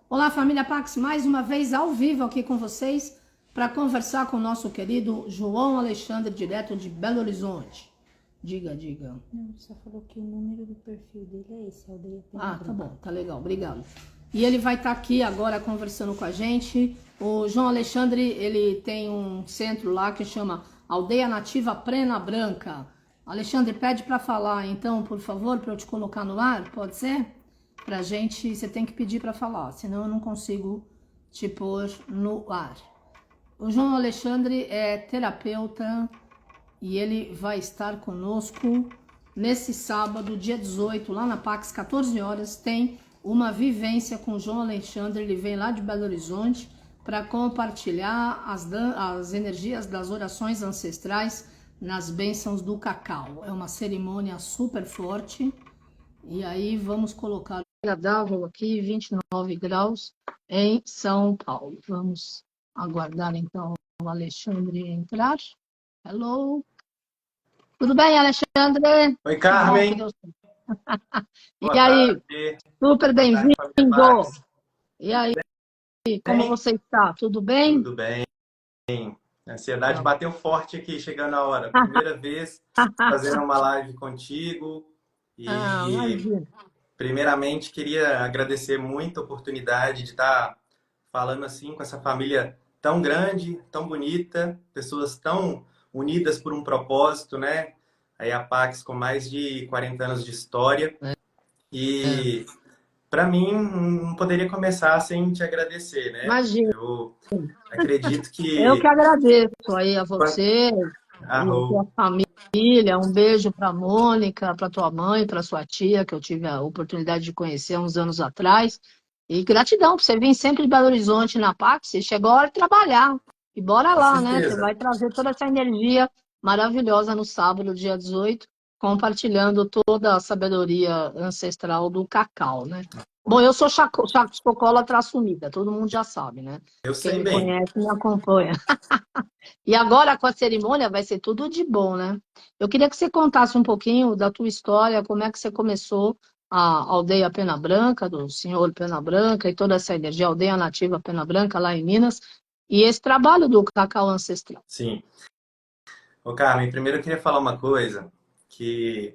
Olá, família Pax, mais uma vez ao vivo aqui com vocês para conversar com o nosso querido João Alexandre, direto de Belo Horizonte. Diga, diga. Não, só falou que o número do perfil dele é esse, Aldeia Pena Ah, Branca. tá bom, tá legal, obrigado. E ele vai estar aqui agora conversando com a gente. O João Alexandre, ele tem um centro lá que chama Aldeia Nativa Pena Branca. Alexandre, pede para falar, então, por favor, para eu te colocar no ar, pode ser? Pra gente, você tem que pedir para falar, senão eu não consigo te pôr no ar. O João Alexandre é terapeuta e ele vai estar conosco nesse sábado, dia 18, lá na Pax, 14 horas, tem uma vivência com o João Alexandre. Ele vem lá de Belo Horizonte para compartilhar as energias das orações ancestrais nas bênçãos do cacau. É uma cerimônia super forte. E aí vamos colocar agradável aqui, 29 graus em São Paulo. Vamos aguardar então o Alexandre entrar. Hello. Tudo bem, Alexandre? Oi, Que bom que Carmen. deu certo. E Boa aí, tarde. super Boa tarde, família bem-vindo. Pax. E aí, como Bem? você está? Tudo bem? Tudo bem. A ansiedade Tá. bateu forte aqui, chegando a hora. Primeira vez fazendo uma live contigo. Ah, E, imagina. primeiramente, queria agradecer muito a oportunidade de estar falando assim com essa família tão grande, tão bonita, pessoas tão unidas por um propósito, né? Aí a Pax com mais de 40 anos de história. É, E para mim, não poderia começar sem te agradecer, né? imagina. Eu acredito Eu que que agradeço aí a você e a Arro, tua família. Um beijo para a Mônica, para tua mãe, para sua tia, que eu tive a oportunidade de conhecer há uns anos atrás. E gratidão por você vir sempre de Belo Horizonte na Pax. Você chegou a hora de trabalhar. E bora com lá, né? Você certeza. vai trazer toda essa energia maravilhosa no sábado, dia 18, compartilhando toda a sabedoria ancestral do cacau, né? Bom, eu sou chocólatra assumida, todo mundo já sabe, né? Eu Quem sei me bem. conhece me acompanha. E agora com a cerimônia vai ser tudo de bom, né? Eu queria que você contasse um pouquinho da tua história, como é que você começou a aldeia Pena Branca, do senhor Pena Branca e toda essa energia, aldeia nativa Pena Branca lá em Minas, e esse trabalho do cacau ancestral. Sim. Ô, Carmen, primeiro eu queria falar uma coisa que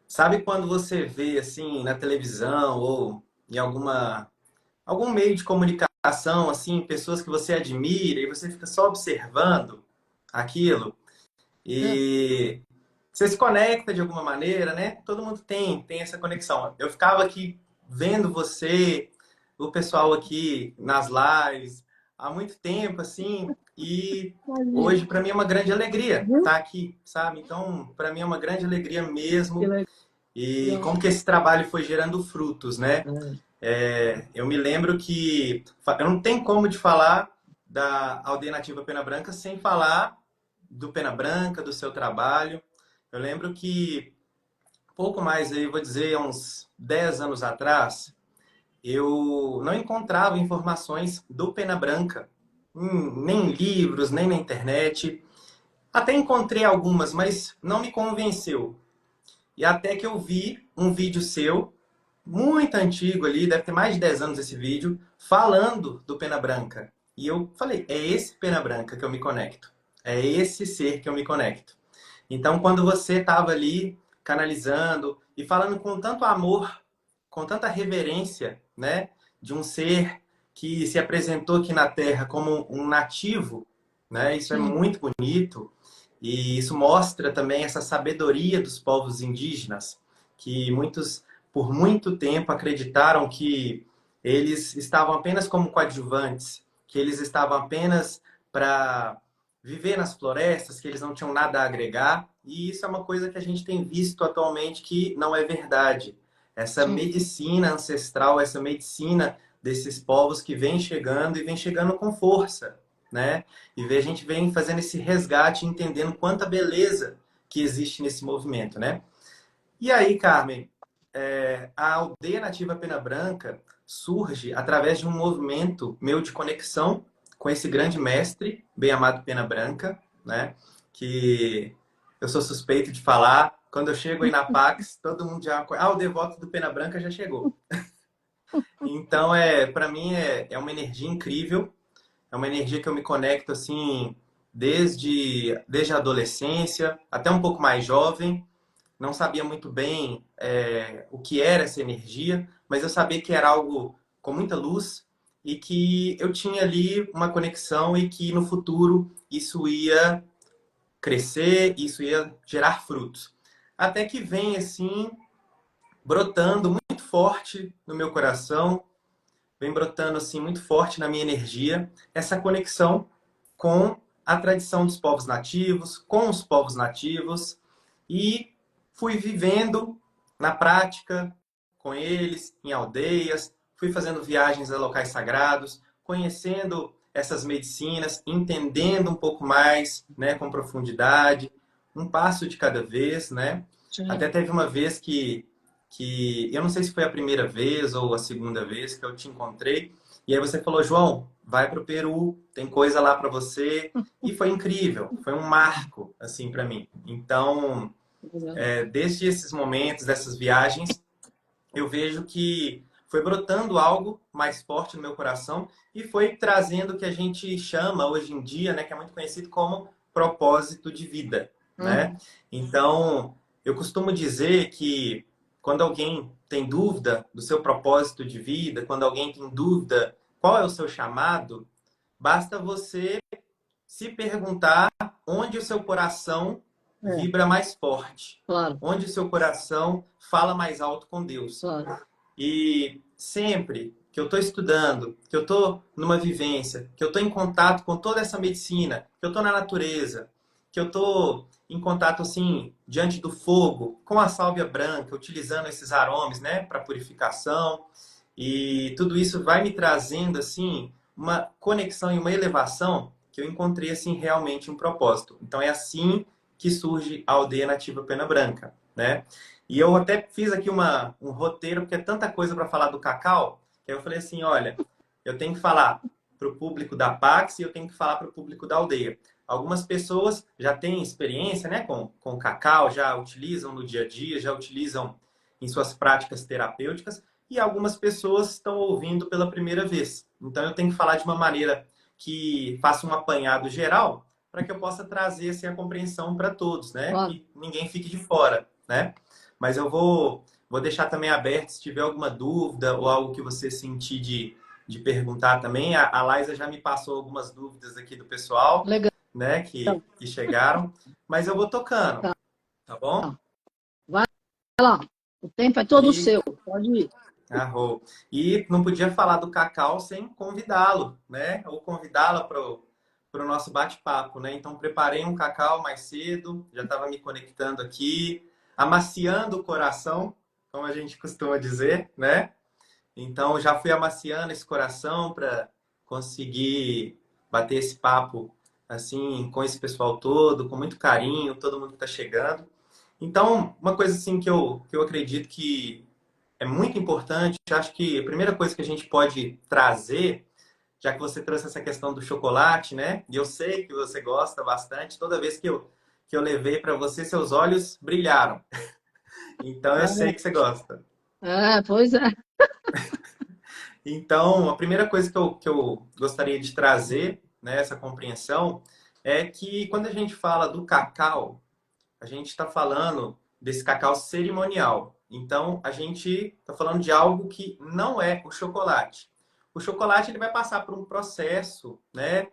sabe quando você vê assim na televisão ou em algum meio de comunicação assim, pessoas que você admira e você fica só observando aquilo É, e você se conecta de alguma maneira, né? Todo mundo tem essa conexão. Eu ficava aqui vendo você, o pessoal aqui nas lives há muito tempo, assim, e imagina, hoje para mim é uma grande alegria viu? estar aqui, sabe? Então, para mim é uma grande alegria Que mesmo. E legal. como que esse trabalho foi gerando frutos, né? É, Eu me lembro que eu não tenho como de falar da Aldeia Nativa Pena Branca sem falar do Pena Branca, do seu trabalho. Eu lembro que pouco mais aí, vou dizer, uns 10 anos atrás, eu não encontrava informações do Pena Branca, nem em livros, nem na internet. Até encontrei algumas, mas não me convenceu. E até que eu vi um vídeo seu, muito antigo ali, deve ter mais de 10 anos esse vídeo, falando do Pena Branca. E eu falei, é esse Pena Branca que eu me conecto. É esse ser que eu me conecto. Então, quando você estava ali canalizando e falando com tanto amor, com tanta reverência, né, de um ser que se apresentou aqui na Terra como um nativo, né, isso é sim, muito bonito e isso mostra também essa sabedoria dos povos indígenas, que muitos, por muito tempo, acreditaram que eles estavam apenas como coadjuvantes, que eles estavam apenas para viver nas florestas, que eles não tinham nada a agregar, e isso é uma coisa que a gente tem visto atualmente que não é verdade. Essa sim. medicina ancestral, essa medicina desses povos que vem chegando e vem chegando com força, né? A gente vem fazendo esse resgate, entendendo quanta beleza que existe nesse movimento, né? E aí, Carmen, a Aldeia Nativa Pena Branca surge através de um movimento meu de conexão com esse grande mestre, bem amado Pena Branca, né? Que eu sou suspeito de falar. Quando eu chego aí na Pax, todo mundo já... Ah, o devoto do Pena Branca já chegou. Então, para mim, é uma energia incrível. É uma energia que eu me conecto, assim, desde a adolescência, até um pouco mais jovem. Não sabia muito bem o que era essa energia, mas eu sabia que era algo com muita luz e que eu tinha ali uma conexão e que no futuro isso ia crescer, isso ia gerar frutos. Até que vem assim, brotando muito forte no meu coração, vem brotando assim muito forte na minha energia, essa conexão com a tradição dos povos nativos, com os povos nativos, e fui vivendo na prática com eles, em aldeias, fui fazendo viagens a locais sagrados, conhecendo essas medicinas, entendendo um pouco mais, né, com profundidade, um passo de cada vez, né? Sim. Até teve uma vez que eu não sei se foi a primeira vez ou a segunda vez que eu te encontrei, e aí você falou, João, vai para o Peru, tem coisa lá para você, e foi incrível, foi um marco assim para mim. Então, desde esses momentos, dessas viagens, eu vejo que foi brotando algo mais forte no meu coração e foi trazendo o que a gente chama hoje em dia, né, que é muito conhecido como propósito de vida, né? Então, eu costumo dizer que quando alguém tem dúvida do seu propósito de vida, quando alguém tem dúvida qual é o seu chamado, basta você se perguntar onde o seu coração vibra mais forte, Claro, onde o seu coração fala mais alto com Deus. claro. E sempre que eu estou estudando, que eu estou numa vivência, que eu estou em contato com toda essa medicina, que eu estou na natureza, que eu estou em contato assim diante do fogo, com a sálvia branca, utilizando esses aromas, né, para purificação, e tudo isso vai me trazendo assim uma conexão e uma elevação que eu encontrei assim realmente um propósito. Então é assim que surge a Aldeia Nativa Pena Branca, né? E eu até fiz aqui um roteiro, porque é tanta coisa para falar do cacau, que eu falei assim, olha, eu tenho que falar para o público da Pax e eu tenho que falar para o público da aldeia. Algumas pessoas já têm experiência, né, com o cacau, já utilizam no dia a dia, já utilizam em suas práticas terapêuticas, e algumas pessoas estão ouvindo pela primeira vez. Então eu tenho que falar de uma maneira que faça um apanhado geral, para que eu possa trazer assim, a compreensão para todos, né? Claro. Que ninguém fique de fora, né? Mas eu vou deixar também aberto se tiver alguma dúvida ou algo que você sentir de perguntar também. A Liza já me passou algumas dúvidas aqui do pessoal, Legal. né, que chegaram, mas eu vou tocando, tá bom? Vai lá. O tempo é todo E, seu. Pode ir. e não podia falar do Cacau sem convidá-lo, né? Ou convidá-la para o nosso bate-papo, né? Então, preparei um cacau mais cedo, já estava me conectando aqui, amaciando o coração, como a gente costuma dizer, né? Então, já fui amaciando esse coração para conseguir bater esse papo, assim, com esse pessoal todo, com muito carinho, todo mundo que está chegando. Então, uma coisa, assim, que eu acredito que é muito importante, acho que a primeira coisa que a gente pode trazer, já que você trouxe essa questão do chocolate, né? E eu sei que você gosta bastante. Toda vez que eu levei para você, seus olhos brilharam. Então eu sei que você gosta. Pois é. Então, a primeira coisa que eu gostaria de trazer, né, essa compreensão, é que quando a gente fala do cacau, a gente está falando desse cacau cerimonial. Então, a gente está falando de algo que não é o chocolate. O chocolate ele vai passar por um processo, né,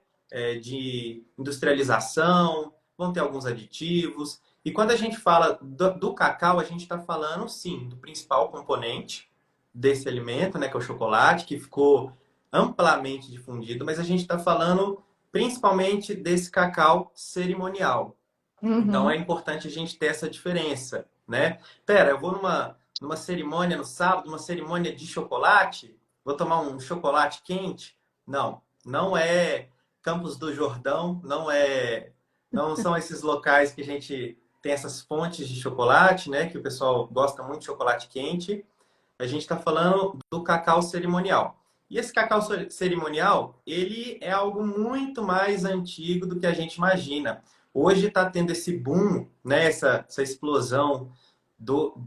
de industrialização, vão ter alguns aditivos. E quando a gente fala do cacau, a gente está falando, sim, do principal componente desse alimento, né, que é o chocolate, que ficou amplamente difundido, mas a gente está falando principalmente desse cacau cerimonial. Então é importante a gente ter essa diferença, né? Pera, eu vou numa cerimônia no sábado, uma cerimônia de chocolate, vou tomar um chocolate quente? Não, não é Campos do Jordão, não são esses locais que a gente tem essas fontes de chocolate, né? Que o pessoal gosta muito de chocolate quente. A gente está falando do cacau cerimonial. E esse cacau cerimonial, ele é algo muito mais antigo do que a gente imagina. Hoje está tendo esse boom, né, essa explosão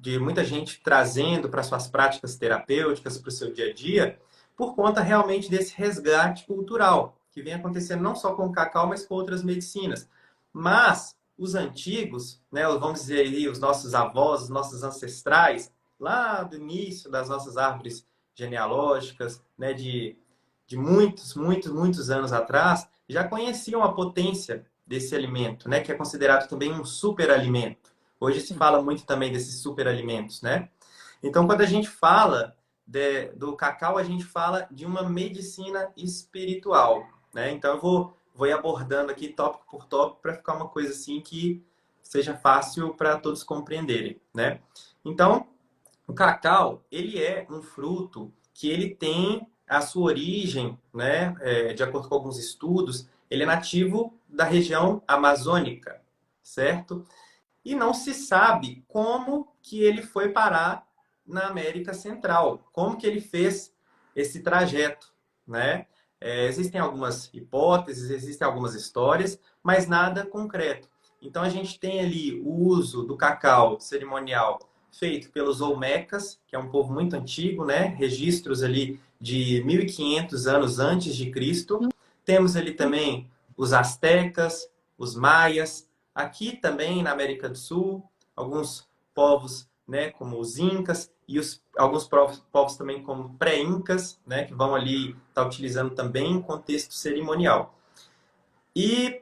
de muita gente trazendo para suas práticas terapêuticas, para o seu dia a dia, por conta realmente desse resgate cultural, que vem acontecendo não só com o cacau, mas com outras medicinas. Mas os antigos, né, vamos dizer aí, os nossos avós, os nossos ancestrais, lá do início das nossas árvores genealógicas, né, de muitos anos atrás, já conheciam a potência desse alimento, né, que é considerado também um superalimento. Hoje se fala muito também desses superalimentos, né? Então, quando a gente fala do cacau, a gente fala de uma medicina espiritual, né? Então, vou ir abordando aqui tópico por tópico para ficar uma coisa assim que seja fácil para todos compreenderem, né? Então, o cacau, ele é um fruto que ele tem a sua origem, né? De acordo com alguns estudos, ele é nativo da região amazônica, certo? E não se sabe como que ele foi parar na América Central, como que ele fez esse trajeto, né? Existem algumas hipóteses, existem algumas histórias, mas nada concreto. Então a gente tem ali o uso do cacau cerimonial feito pelos Olmecas, que é um povo muito antigo, né? Registros ali de 1500 anos antes de Cristo. Temos ali também os astecas, os maias, aqui também na América do Sul, alguns povos, né, como os incas e alguns povos também como pré-incas, né, que vão ali estar utilizando também em contexto cerimonial. E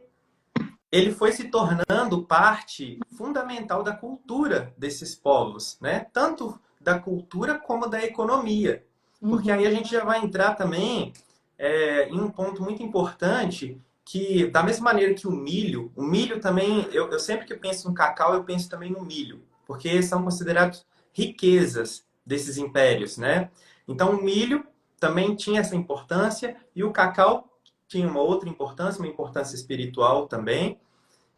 ele foi se tornando parte fundamental da cultura desses povos, né? Tanto da cultura como da economia. Porque aí a gente já vai entrar também em um ponto muito importante que, da mesma maneira que o milho também, eu sempre que penso no cacau, eu penso também no milho, porque são considerados riquezas desses impérios, né? Então o milho também tinha essa importância e o cacau tinha uma outra importância, uma importância espiritual também,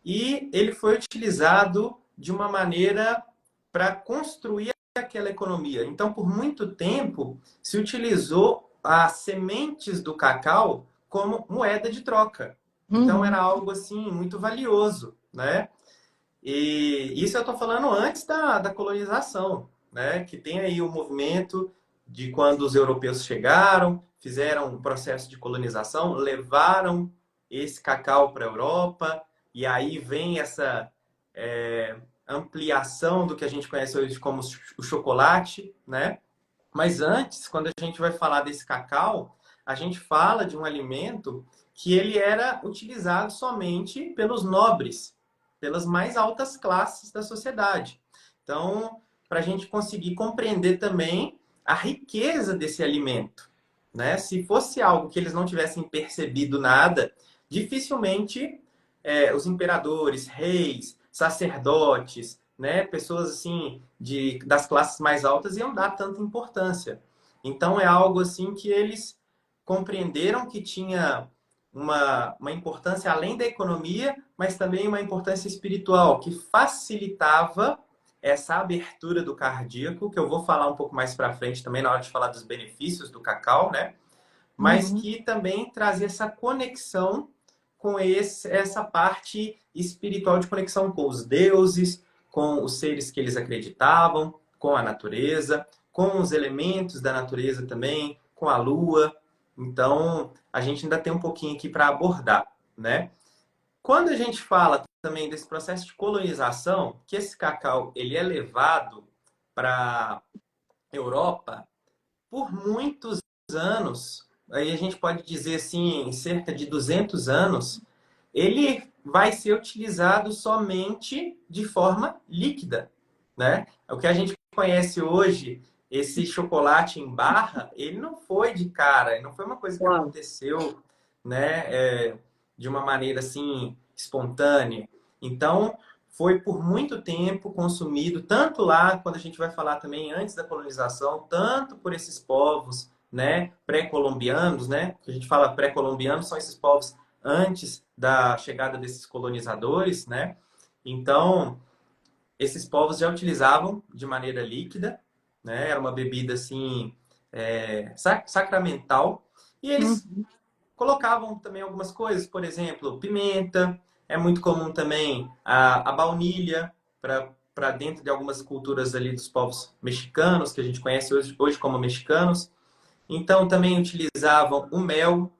e ele foi utilizado de uma maneira para construir aquela economia. Então, por muito tempo, se utilizou as sementes do cacau como moeda de troca. Então, era algo assim muito valioso, né? E isso eu estou falando antes da colonização, né? Que tem aí o movimento de quando os europeus chegaram, fizeram um processo de colonização, levaram esse cacau para a Europa, e aí vem essa ampliação do que a gente conhece hoje como o chocolate, né? Mas antes, quando a gente vai falar desse cacau, a gente fala de um alimento que ele era utilizado somente pelos nobres, pelas mais altas classes da sociedade. Então, para a gente conseguir compreender também a riqueza desse alimento, né? Se fosse algo que eles não tivessem percebido nada, dificilmente os imperadores, reis, sacerdotes, né, pessoas assim das classes mais altas iam dar tanta importância. Então é algo assim que eles compreenderam que tinha uma importância além da economia, mas também uma importância espiritual, que facilitava essa abertura do cardíaco, que eu vou falar um pouco mais para frente também na hora de falar dos benefícios do cacau, né? Mas que também trazia essa conexão com essa parte espiritual de conexão com os deuses, com os seres que eles acreditavam, com a natureza, com os elementos da natureza também, com a lua. Então, a gente ainda tem um pouquinho aqui para abordar, né? Quando a gente fala também desse processo de colonização, que esse cacau ele é levado para Europa por muitos anos, aí a gente pode dizer assim, cerca de 200 anos, ele vai ser utilizado somente de forma líquida, né? O que a gente conhece hoje, esse chocolate em barra, ele não foi de cara, não foi uma coisa que aconteceu, né, de uma maneira assim espontânea. Então, foi por muito tempo consumido, tanto lá, quando a gente vai falar também antes da colonização, tanto por esses povos, né, pré-colombianos, né, que a gente fala pré-colombianos, são esses povos antes da chegada desses colonizadores, né? Então, esses povos já utilizavam de maneira líquida, né? Era uma bebida assim sacramental, e eles colocavam também algumas coisas, por exemplo, pimenta. É muito comum também a baunilha para para dentro de algumas culturas ali dos povos mexicanos, que a gente conhece hoje como mexicanos. Então também utilizavam o mel.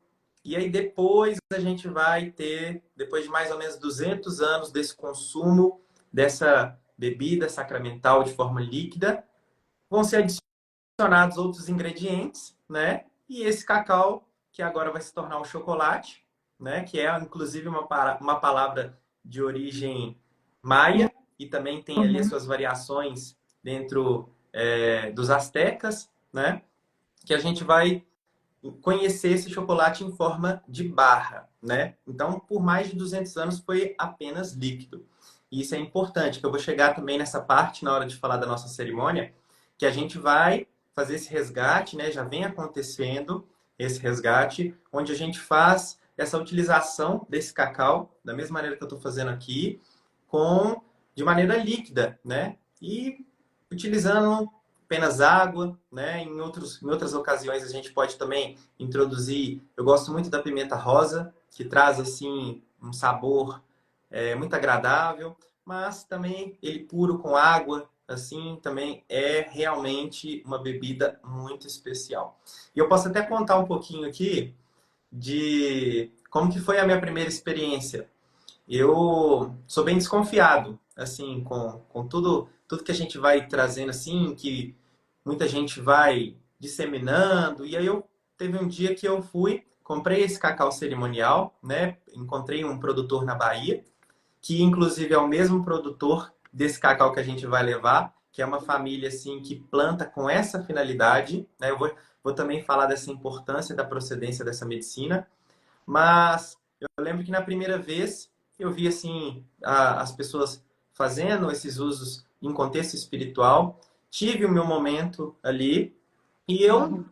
E aí depois a gente vai ter, depois de mais ou menos 200 anos desse consumo dessa bebida sacramental de forma líquida, vão ser adicionados outros ingredientes, né? E esse cacau, que agora vai se tornar o chocolate, né? Que é inclusive uma palavra de origem maia e também tem ali as Uhum. suas variações dentro dos astecas, né? Que a gente vai conhecer esse chocolate em forma de barra, né? Então, por mais de 200 anos foi apenas líquido. E isso é importante, que eu vou chegar também nessa parte na hora de falar da nossa cerimônia, que a gente vai fazer esse resgate, né? Já vem acontecendo esse resgate, onde a gente faz essa utilização desse cacau, da mesma maneira que eu estou fazendo aqui, de maneira líquida, né? E utilizando apenas água, né? Em outras ocasiões a gente pode também introduzir. Eu gosto muito da pimenta rosa, que traz assim um sabor muito agradável, mas também ele puro com água, assim, também é realmente uma bebida muito especial. E eu posso até contar um pouquinho aqui de como que foi a minha primeira experiência. Eu sou bem desconfiado, assim, com tudo que a gente vai trazendo, assim, que muita gente vai disseminando. E aí teve um dia que eu fui, comprei esse cacau cerimonial, né? Encontrei um produtor na Bahia, que inclusive é o mesmo produtor desse cacau que a gente vai levar, que é uma família, assim, que planta com essa finalidade, né? Vou também falar dessa importância da procedência dessa medicina. Mas eu lembro que na primeira vez eu vi assim as pessoas fazendo esses usos em contexto espiritual. Tive o meu momento ali e eu Uhum.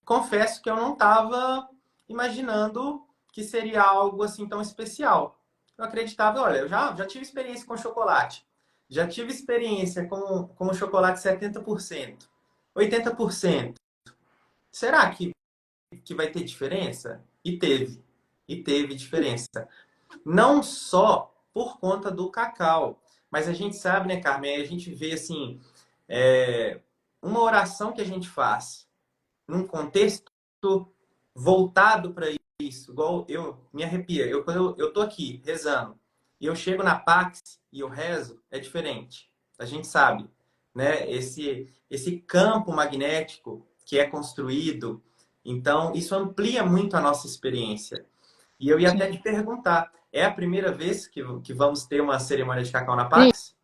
confesso que eu não estava imaginando que seria algo assim tão especial. Eu acreditava, olha, eu já tive experiência com chocolate. Já tive experiência com o chocolate 70%, 80%. Será que vai ter diferença? E teve. E teve diferença. Não só por conta do cacau, mas a gente sabe, né, Carmen? A gente vê assim, uma oração que a gente faz num contexto voltado para isso, igual eu me arrepia. Quando eu tô aqui rezando e eu chego na Pax e eu rezo, é diferente. A gente sabe, né? Esse campo magnético que é construído, então isso amplia muito a nossa experiência. E eu ia até te Sim. perguntar, é a primeira vez que vamos ter uma cerimônia de cacau na Sim, Pax?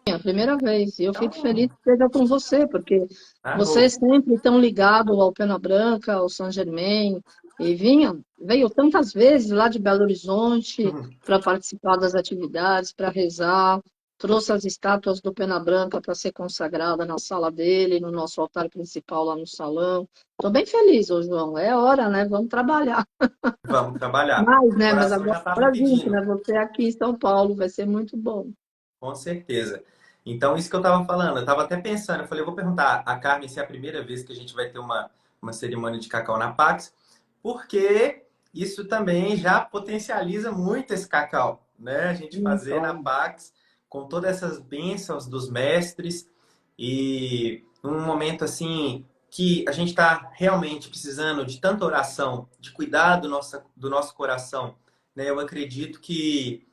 é a primeira vez. E eu fico feliz Então, que seja com você, porque você arrou. sempre tão ligado ao Pena Branca, ao Saint Germain, e veio tantas vezes lá de Belo Horizonte para participar das atividades, para rezar, trouxe as estátuas do Pena Branca para ser consagrada na sala dele, no nosso altar principal lá no salão. Estou bem feliz, ô João. É hora, né? Vamos trabalhar. Vamos trabalhar. Mais, O né? Mas coração agora já está me pra gente, né? pedindo. Você aqui em São Paulo vai ser muito bom. Com certeza. Então, isso que eu estava falando, eu estava até pensando, eu falei, eu vou perguntar a Carmen se é a primeira vez que a gente vai ter uma cerimônia de cacau na Pax, porque isso também já potencializa muito esse cacau, né? A gente fazer na Então, Pax com todas essas bênçãos dos mestres e num momento assim que a gente está realmente precisando de tanta oração, de cuidar do nosso coração, né? Eu acredito que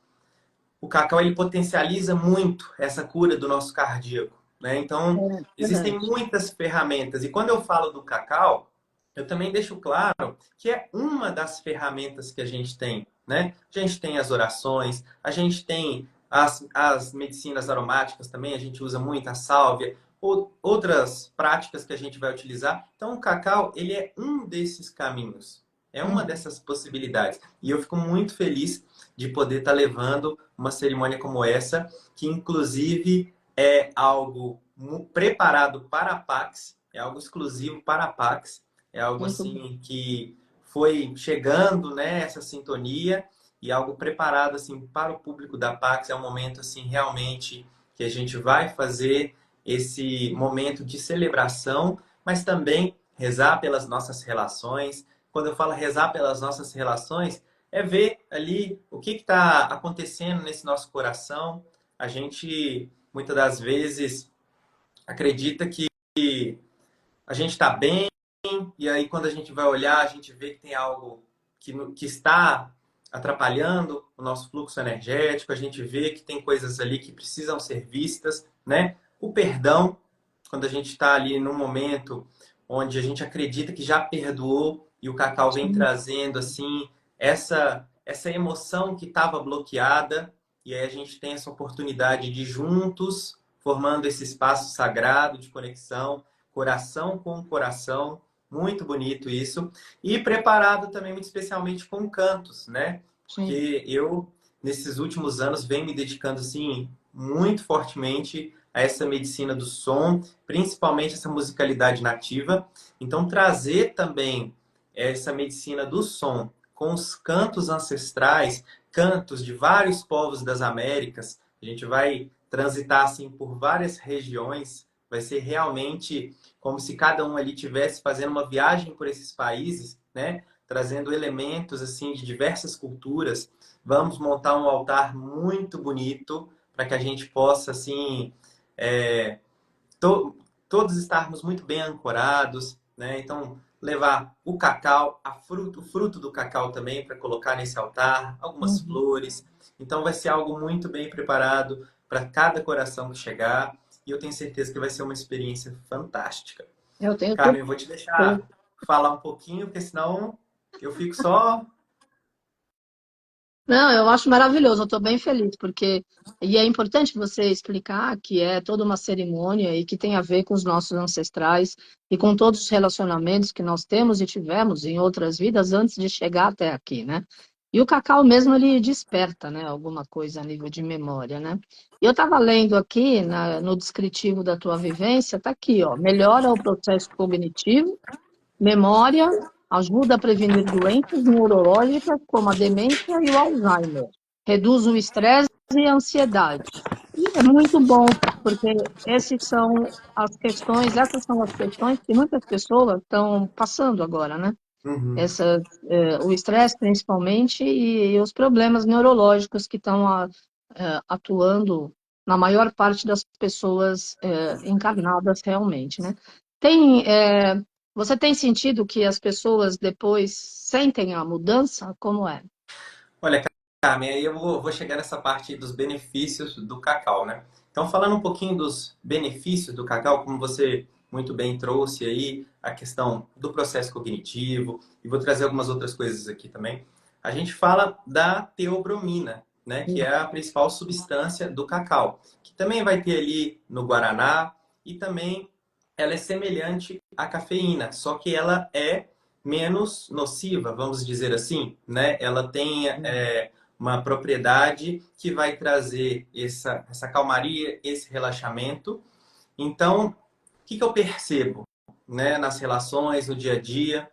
o cacau ele potencializa muito essa cura do nosso cardíaco, né? Então, é existem verdade. muitas ferramentas. E quando eu falo do cacau, eu também deixo claro que é uma das ferramentas que a gente tem, né? A gente tem as orações, a gente tem as medicinas aromáticas também, a gente usa muito a sálvia, ou outras práticas que a gente vai utilizar. Então, o cacau, ele é um desses caminhos, é uma Uhum. dessas possibilidades. E eu fico muito feliz de poder estar levando uma cerimônia como essa, que inclusive é algo preparado para a Pax, é algo exclusivo para a Pax, é algo Muito bom. assim que foi chegando, né, essa sintonia e algo preparado assim para o público da Pax. É um momento assim realmente que a gente vai fazer esse momento de celebração, mas também rezar pelas nossas relações. Quando eu falo rezar pelas nossas relações, é ver ali o que está acontecendo nesse nosso coração. A gente muitas das vezes acredita que a gente está bem, e aí quando a gente vai olhar, a gente vê que tem algo que está atrapalhando o nosso fluxo energético, a gente vê que tem coisas ali que precisam ser vistas, né? O perdão, quando a gente está ali num momento onde a gente acredita que já perdoou e o cacau vem Sim. trazendo assim essa emoção que estava bloqueada, e aí a gente tem essa oportunidade de juntos formando esse espaço sagrado de conexão, coração com coração, muito bonito isso, e preparado também muito especialmente com cantos, né? Sim. Porque eu nesses últimos anos venho me dedicando assim muito fortemente a essa medicina do som, principalmente essa musicalidade nativa. Então, trazer também essa medicina do som com os cantos ancestrais, cantos de vários povos das Américas. A gente vai transitar assim por várias regiões. Vai ser realmente como se cada um ali tivesse fazendo uma viagem por esses países, né? Trazendo elementos assim de diversas culturas. Vamos montar um altar muito bonito para que a gente possa assim é, to, todos estarmos muito bem ancorados, né? Então, levar o cacau, o fruto do cacau também para colocar nesse altar, algumas Uhum. flores. Então, vai ser algo muito bem preparado para cada coração que chegar. E eu tenho certeza que vai ser uma experiência fantástica. Eu tenho tudo. Carmen, eu vou te deixar falar um pouquinho, porque senão eu fico só. Não, eu acho maravilhoso, eu estou bem feliz, porque e é importante você explicar que é toda uma cerimônia e que tem a ver com os nossos ancestrais e com todos os relacionamentos que nós temos e tivemos em outras vidas antes de chegar até aqui, né? E o cacau mesmo ele desperta, né, alguma coisa a nível de memória, né? E eu estava lendo aqui no descritivo da tua vivência, tá aqui, ó, melhora o processo cognitivo, memória, ajuda a prevenir doenças neurológicas como a demência e o Alzheimer. Reduz o estresse e a ansiedade. E é muito bom, porque essas são as questões que muitas pessoas estão passando agora, né? Uhum. O estresse principalmente e os problemas neurológicos que estão atuando na maior parte das pessoas encarnadas realmente, né? Tem, é, Você tem sentido que as pessoas depois sentem a mudança? Como é? Olha, Carmen, aí eu vou chegar nessa parte dos benefícios do cacau, né? Então, falando um pouquinho dos benefícios do cacau, como você muito bem trouxe aí a questão do processo cognitivo, e vou trazer algumas outras coisas aqui também. A gente fala da teobromina, né, que é a principal substância do cacau, que também vai ter ali no guaraná, e também ela é semelhante à cafeína, só que ela é menos nociva, vamos dizer assim, né? Ela tem uma propriedade que vai trazer essa calmaria, esse relaxamento. Então, o que eu percebo, né, nas relações, no dia a dia?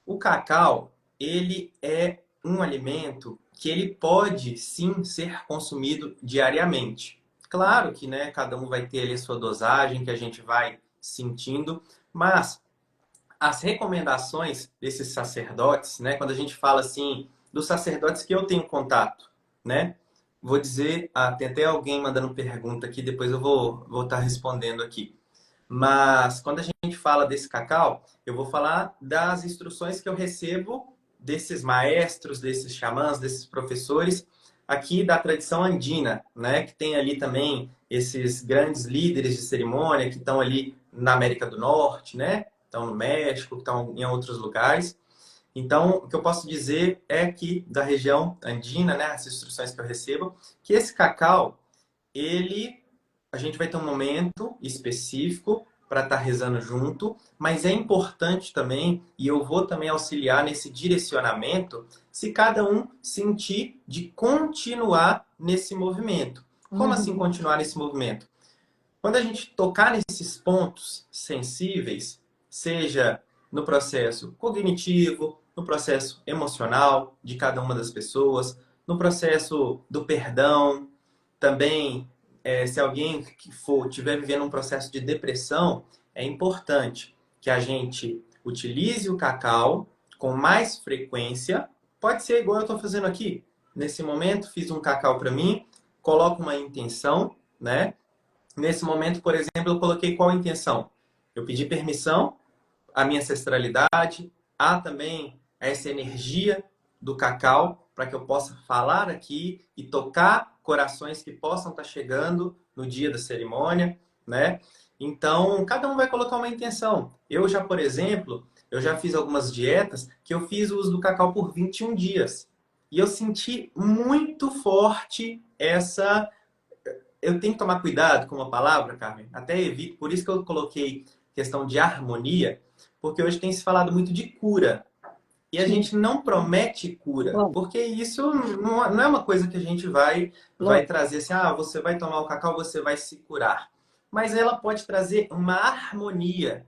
O cacau, ele é um alimento que ele pode sim ser consumido diariamente. Claro que, né, cada um vai ter ali a sua dosagem que a gente vai sentindo, mas as recomendações desses sacerdotes, né? Quando a gente fala assim dos sacerdotes que eu tenho contato, né? Vou dizer, tem até alguém mandando pergunta aqui, depois eu vou estar respondendo aqui. Mas quando a gente fala desse cacau, eu vou falar das instruções que eu recebo desses maestros, desses xamãs, desses professores aqui da tradição andina, né? Que tem ali também esses grandes líderes de cerimônia que estão ali na América do Norte, né? Estão no México, estão em outros lugares. Então, o que eu posso dizer é que da região andina, né, as instruções que eu recebo, que esse cacau, ele, a gente vai ter um momento específico para estar rezando junto, mas é importante também, e eu vou também auxiliar nesse direcionamento, se cada um sentir de continuar nesse movimento. Como assim Uhum. continuar nesse movimento? Quando a gente tocar nesses pontos sensíveis, seja no processo cognitivo, no processo emocional de cada uma das pessoas, no processo do perdão, também se alguém que for estiver vivendo um processo de depressão, é importante que a gente utilize o cacau com mais frequência. Pode ser igual eu estou fazendo aqui. Nesse momento, fiz um cacau para mim, coloco uma intenção, né? Nesse momento, por exemplo, eu coloquei qual a intenção? Eu pedi permissão à minha ancestralidade, há também essa energia do cacau para que eu possa falar aqui e tocar corações que possam estar chegando no dia da cerimônia, né? Então, cada um vai colocar uma intenção. Eu já, por exemplo, eu já fiz algumas dietas que eu fiz o uso do cacau por 21 dias. E eu senti muito forte essa. Eu tenho que tomar cuidado com uma palavra, Carmen, até evito, por isso que eu coloquei questão de harmonia, porque hoje tem se falado muito de cura. E a Sim. gente não promete cura, Bom, porque isso não é uma coisa que a gente vai trazer assim, ah, você vai tomar o cacau, você vai se curar. Mas ela pode trazer uma harmonia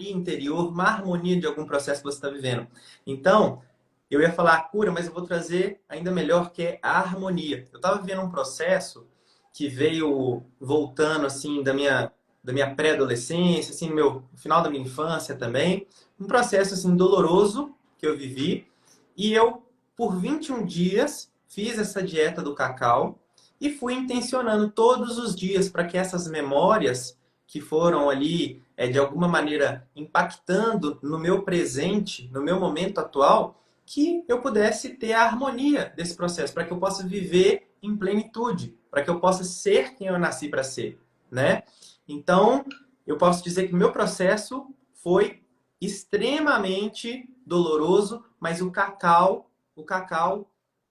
interior, uma harmonia de algum processo que você está vivendo. Então, eu ia falar a cura, mas eu vou trazer ainda melhor, que é a harmonia. Eu estava vivendo um processo que veio voltando assim da minha pré-adolescência, assim, no final da minha infância também, um processo assim doloroso que eu vivi, e eu por 21 dias fiz essa dieta do cacau e fui intencionando todos os dias para que essas memórias que foram ali de alguma maneira impactando no meu presente, no meu momento atual, que eu pudesse ter a harmonia desse processo, para que eu possa viver em plenitude, para que eu possa ser quem eu nasci para ser, né? Então, eu posso dizer que o meu processo foi extremamente doloroso, mas o cacau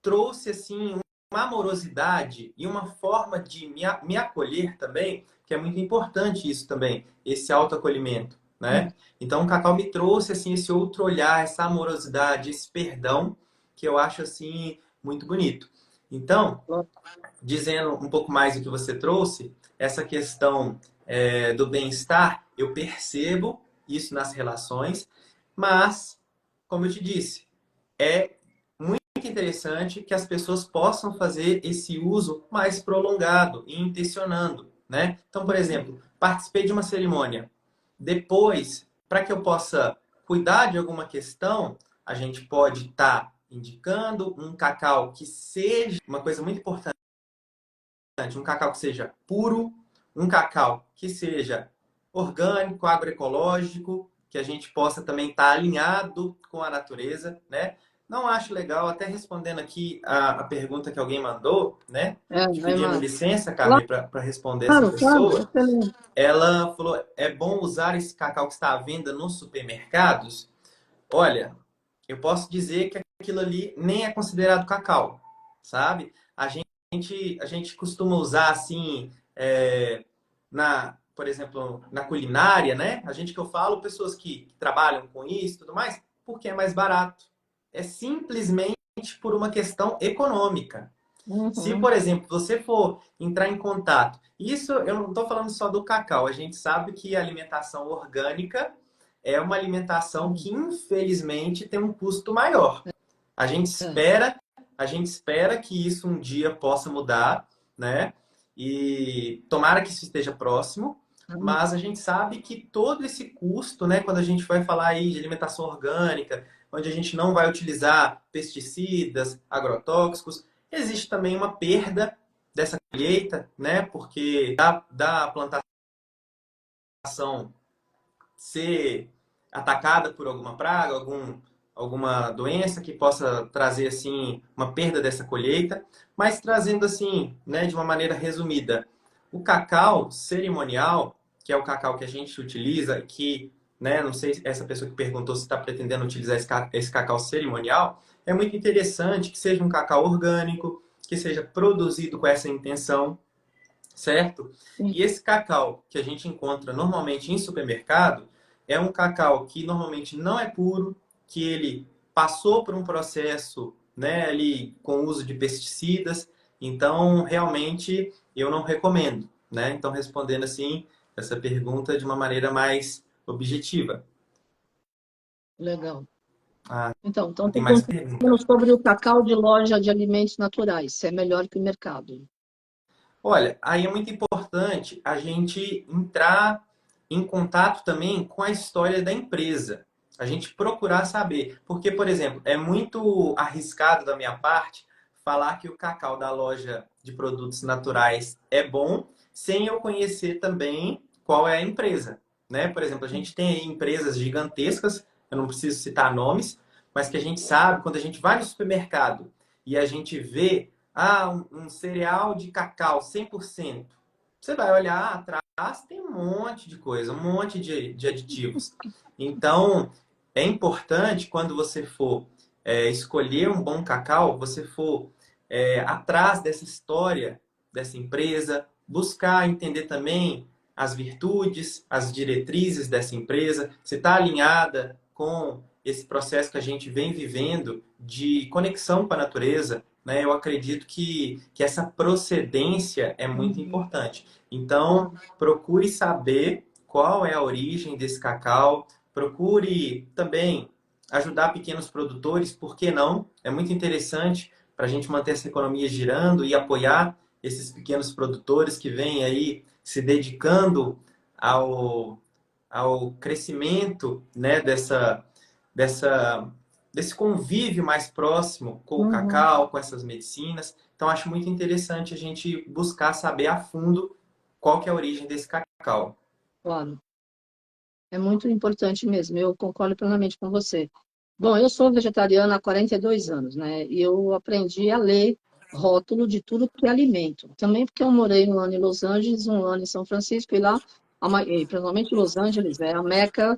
trouxe assim uma amorosidade e uma forma de me acolher também, que é muito importante isso também, esse autoacolhimento, né? Então, o cacau me trouxe assim esse outro olhar, essa amorosidade, esse perdão, que eu acho assim muito bonito. Então, dizendo um pouco mais do que você trouxe, essa questão do bem-estar, eu percebo isso nas relações, mas, como eu te disse, é muito interessante que as pessoas possam fazer esse uso mais prolongado e intencionando, né? Então, por exemplo, participei de uma cerimônia. Depois, para que eu possa cuidar de alguma questão, a gente pode estar indicando um cacau que seja uma coisa muito importante, um cacau que seja puro, um cacau que seja orgânico, agroecológico, que a gente possa também estar alinhado com a natureza, né? Não acho legal, até respondendo aqui a pergunta que alguém mandou, né? Te vai pedindo lá. licença, Carmen, para responder essa Claro, claro, pessoa. excelente. Ela falou, é bom usar esse cacau que está à venda nos supermercados? Olha, eu posso dizer que aquilo ali nem é considerado cacau, sabe? A gente costuma usar assim, por exemplo, na culinária, né? A gente que eu falo, pessoas que trabalham com isso e tudo mais, porque é mais barato. É simplesmente por uma questão econômica. Se, Uhum. por exemplo, você for entrar em contato, isso eu não estou falando só do cacau, a gente sabe que a alimentação orgânica é uma alimentação que, infelizmente, tem um custo maior. A gente É. espera, a gente espera que isso um dia possa mudar, né? E tomara que isso esteja próximo, mas a gente sabe que todo esse custo, né, quando a gente vai falar aí de alimentação orgânica, onde a gente não vai utilizar pesticidas, agrotóxicos, existe também uma perda dessa colheita, né? Porque da plantação ser atacada por alguma praga, alguma doença que possa trazer assim uma perda dessa colheita, mas trazendo assim, né, de uma maneira resumida, o cacau cerimonial, que é o cacau que a gente utiliza, que, né, não sei se essa pessoa que perguntou se está pretendendo utilizar esse cacau cerimonial, é muito interessante que seja um cacau orgânico, que seja produzido com essa intenção, certo? E esse cacau que a gente encontra normalmente em supermercado é um cacau que normalmente não é puro, que ele passou por um processo, né, ali com uso de pesticidas. Então, realmente, eu não recomendo, né? Então, respondendo assim essa pergunta de uma maneira mais objetiva. Legal. Ah, Então, tem estou mais perguntas? perguntando sobre o cacau de loja de alimentos naturais, se é melhor que o mercado. Olha, aí é muito importante a gente entrar em contato também com a história da empresa. A gente procurar saber. Porque, por exemplo, é muito arriscado da minha parte falar que o cacau da loja de produtos naturais é bom sem eu conhecer também qual é a empresa, né? Por exemplo, a gente tem aí empresas gigantescas, eu não preciso citar nomes, mas que a gente sabe, quando a gente vai no supermercado e a gente vê um cereal de cacau 100%, você vai olhar atrás, tem um monte de coisa, um monte de aditivos. Então, é importante quando você for escolher um bom cacau, você for atrás dessa história dessa empresa, buscar entender também as virtudes, as diretrizes dessa empresa, se está alinhada com esse processo que a gente vem vivendo de conexão com a natureza, né? Eu acredito que essa procedência é muito importante. Então, procure saber qual é a origem desse cacau, procure também ajudar pequenos produtores, por que não? É muito interessante para a gente manter essa economia girando e apoiar esses pequenos produtores que vêm aí se dedicando ao crescimento, né, desse convívio mais próximo com o Uhum. cacau, com essas medicinas. Então, acho muito interessante a gente buscar saber a fundo qual que é a origem desse cacau. Claro, é muito importante mesmo, eu concordo plenamente com você. Bom, eu sou vegetariana há 42 anos, né? E eu aprendi a ler rótulo de tudo que é alimento. Também porque eu morei um ano em Los Angeles, um ano em São Francisco, e lá, e principalmente Los Angeles, é a meca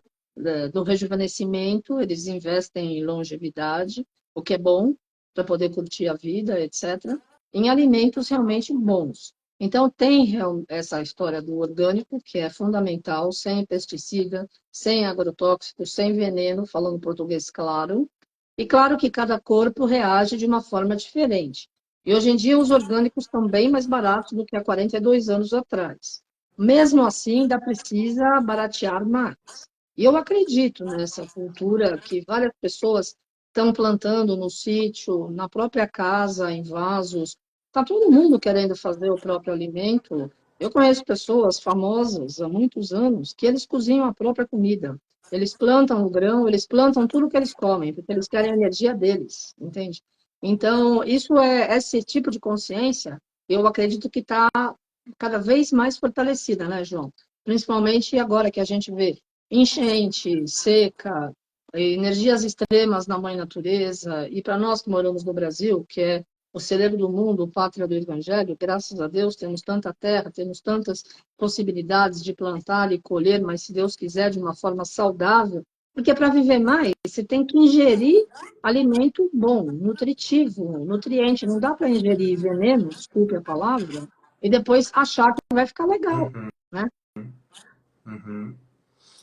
do rejuvenescimento, eles investem em longevidade, o que é bom para poder curtir a vida, etc., em alimentos realmente bons. Então, tem essa história do orgânico, que é fundamental, sem pesticida, sem agrotóxico, sem veneno, falando português claro. E claro que cada corpo reage de uma forma diferente. E hoje em dia os orgânicos estão bem mais baratos do que há 42 anos atrás. Mesmo assim, ainda precisa baratear mais. E eu acredito nessa cultura que várias pessoas estão plantando no sítio, na própria casa, em vasos. Está todo mundo querendo fazer o próprio alimento. Eu conheço pessoas famosas há muitos anos que eles cozinham a própria comida. Eles plantam o grão, eles plantam tudo que eles comem, porque eles querem a energia deles, entende? Então, esse tipo de consciência, eu acredito que está cada vez mais fortalecida, né, João? Principalmente agora que a gente vê enchente, seca, energias extremas na mãe natureza, e para nós que moramos no Brasil, que é o celeiro do mundo, pátria do Evangelho, graças a Deus temos tanta terra, temos tantas possibilidades de plantar e colher, mas se Deus quiser, de uma forma saudável, porque para viver mais, você tem que ingerir alimento bom, nutritivo, nutriente, não dá para ingerir veneno, desculpe a palavra, e depois achar que vai ficar legal, Uhum, né? uhum.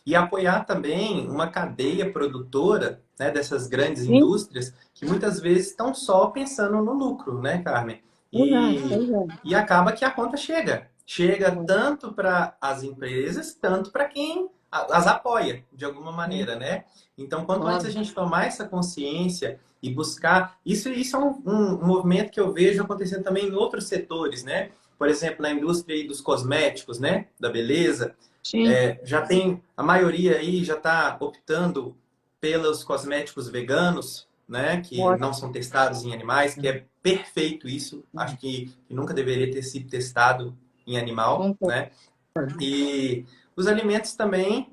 E apoiar também uma cadeia produtora, né, dessas grandes Sim, indústrias que muitas vezes estão só pensando no lucro, né, Carmen? pois é, E, pois é. e acaba que a conta chega. Chega tanto para as empresas, tanto para quem as apoia, de alguma É, maneira, né? Então, quanto antes a claro. gente tomar essa consciência e buscar... Isso é um movimento que eu vejo acontecendo também em outros setores, né? Por exemplo, na indústria dos cosméticos, né? Da beleza. Sim, Já tem, a maioria aí já está optando pelos cosméticos veganos, né, que não ótimo. são testados em animais, que é perfeito isso. Acho que nunca deveria ter sido testado em animal, Concordo. né? E os alimentos também,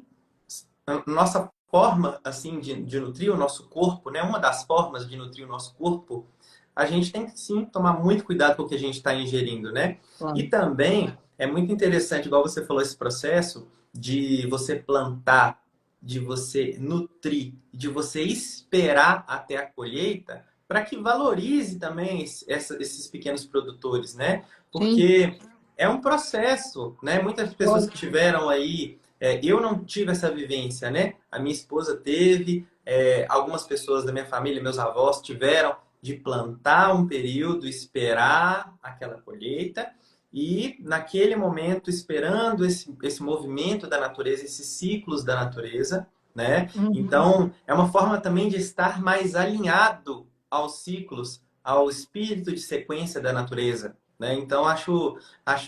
a nossa forma assim de nutrir o nosso corpo, né? Uma das formas de nutrir o nosso corpo, a gente tem que sim tomar muito cuidado com o que a gente está ingerindo, né? E Claro. também é muito interessante, igual você falou, esse processo de você plantar, de você nutrir, de você esperar até a colheita, para que valorize também esses pequenos produtores, né? Sim, Porque é um processo, né? Muitas pessoas que lógico. tiveram aí, eu não tive essa vivência, né? A minha esposa teve, algumas pessoas da minha família, meus avós tiveram de plantar um período, esperar aquela colheita e naquele momento esperando esse movimento da natureza, esses ciclos da natureza, né? Uhum. Então é uma forma também de estar mais alinhado aos ciclos, ao espírito de sequência da natureza, né? Então acho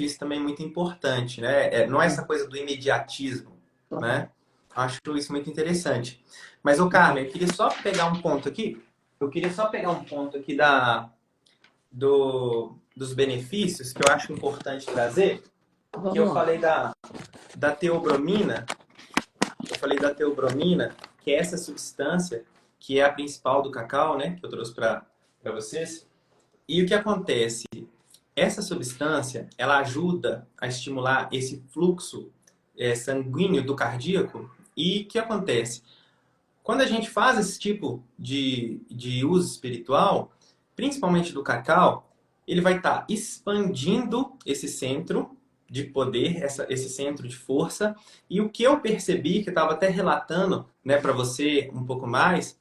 isso também muito importante, né? Não é É, essa coisa do imediatismo, claro. né? Acho isso muito interessante. Mas, ô Carmen, eu queria só pegar um ponto aqui. Eu queria só pegar um ponto aqui dos benefícios que eu acho importante trazer. Vamos que eu lá. falei da teobromina, eu falei da teobromina, que é essa substância que é a principal do cacau, né? Que eu trouxe para vocês. E o que acontece? Essa substância, ela ajuda a estimular esse fluxo sanguíneo do cardíaco. E o que acontece? Quando a gente faz esse tipo de uso espiritual, principalmente do cacau, ele vai estar expandindo esse centro de poder, esse centro de força. E o que eu percebi, que eu estava até relatando, né, para você um pouco mais,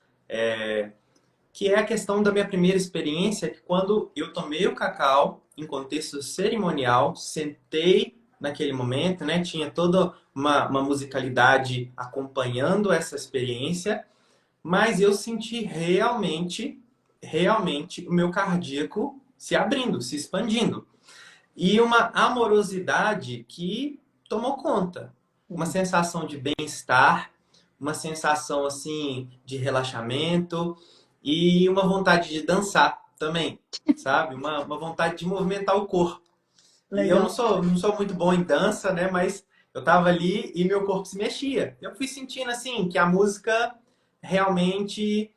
que é a questão da minha primeira experiência, que quando eu tomei o cacau em contexto cerimonial, sentei naquele momento, né, tinha toda uma musicalidade acompanhando essa experiência, mas eu senti realmente o meu cardíaco se abrindo, se expandindo. E uma amorosidade que tomou conta. Uma sensação de bem-estar, uma sensação assim de relaxamento e uma vontade de dançar também, sabe? Uma vontade de movimentar o corpo. E eu Legal. não sou muito bom em dança, né? Mas eu tava ali e meu corpo se mexia. Eu fui sentindo assim que a música realmente